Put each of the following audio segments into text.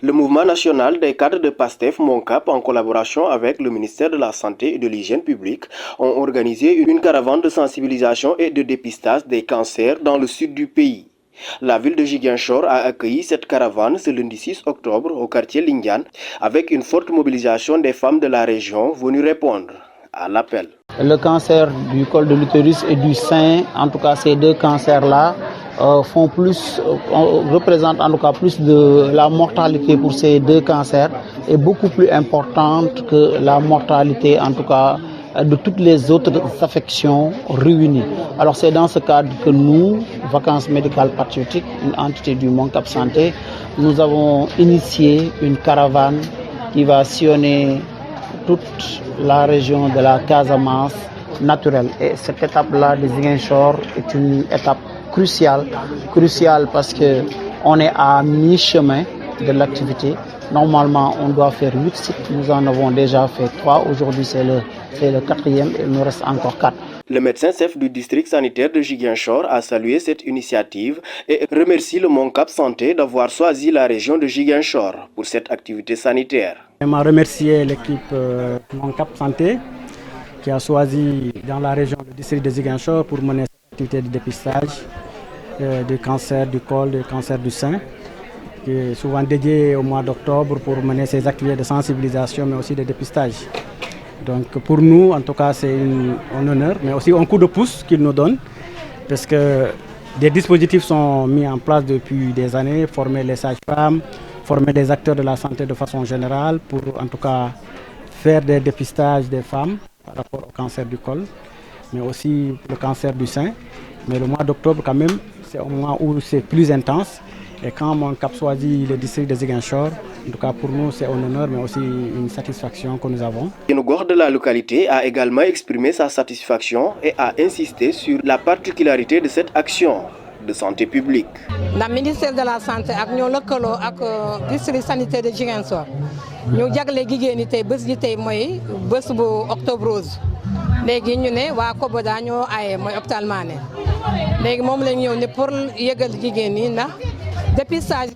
Le mouvement national des cadres de PASTEF MONCAP, en collaboration avec le ministère de la Santé et de l'Hygiène publique, ont organisé une caravane de sensibilisation et de dépistage des cancers dans le sud du pays. La ville de Ziguinchor a accueilli cette caravane ce lundi 6 octobre au quartier Lindiane avec une forte mobilisation des femmes de la région venues répondre à l'appel. Le cancer du col de l'utérus et du sein, en tout cas ces deux cancers-là, représentent en tout cas plus de la mortalité pour ces deux cancers est beaucoup plus importante que la mortalité en tout cas de toutes les autres affections réunies. Alors c'est dans ce cadre que nous, Vacances Médicales Patriotiques, une entité du MONCAP Santé, nous avons initié une caravane qui va sillonner toute la région de la Casamance naturelle. Et cette étape-là de Ziguinchor est une étape cruciale parce qu'on est à mi-chemin de l'activité. Normalement, on doit faire 8 sites. Nous en avons déjà fait 3. Aujourd'hui, c'est le 4e et il nous reste encore 4. Le médecin-chef du district sanitaire de Ziguinchor a salué cette initiative et remercie le MONCAP Santé d'avoir choisi la région de Ziguinchor pour cette activité sanitaire. Je remercie l'équipe MONCAP Santé qui a choisi dans la région du district de Ziguinchor pour mener cette activité de dépistage du cancer du col, du cancer du sein, qui est souvent dédié au mois d'octobre pour mener ces activités de sensibilisation mais aussi de dépistage. Donc pour nous, en tout cas, c'est un honneur, mais aussi un coup de pouce qu'ils nous donnent, parce que des dispositifs sont mis en place depuis des années, former les sages-femmes, former les acteurs de la santé de façon générale, pour en tout cas faire des dépistages des femmes par rapport au cancer du col, mais aussi le cancer du sein. Mais le mois d'octobre, quand même, c'est un mois où c'est plus intense. Et quand MONCAP choisit le district de Ziguinchor, en tout cas pour nous c'est un honneur mais aussi une satisfaction que nous avons. Le gouverneur de la localité a également exprimé sa satisfaction et a insisté sur la particularité de cette action de santé publique. Le ministère de la Santé ak ñoo lëkkaloo ak district sanitaire de Ziguinchor ñu jagle jigéen ñi tey bés yi tey mooy bés bu octobre rose léegi ñu ne waa Koboda ñoo aaye mooy hôpital Mané léegi moom la ñu ñëw ne pour yëgal jigéen ñi ndax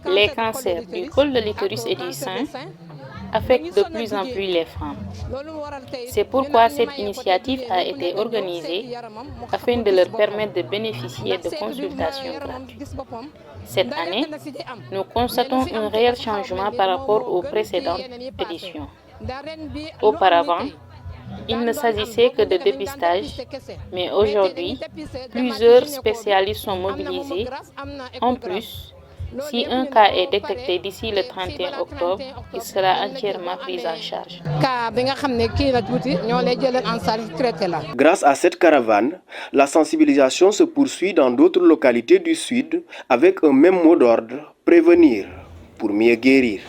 les cancers du col de l'utérus et du sein affectent de plus en plus les femmes. C'est pourquoi cette initiative a été organisée afin de leur permettre de bénéficier de consultations gratuites. Cette année, nous constatons un réel changement par rapport aux précédentes éditions. Auparavant, il ne s'agissait que de dépistage, mais aujourd'hui, plusieurs spécialistes sont mobilisés. En plus, si un cas est détecté d'ici le 31 octobre, il sera entièrement pris en charge. Grâce à cette caravane, la sensibilisation se poursuit dans d'autres localités du sud avec un même mot d'ordre, prévenir pour mieux guérir.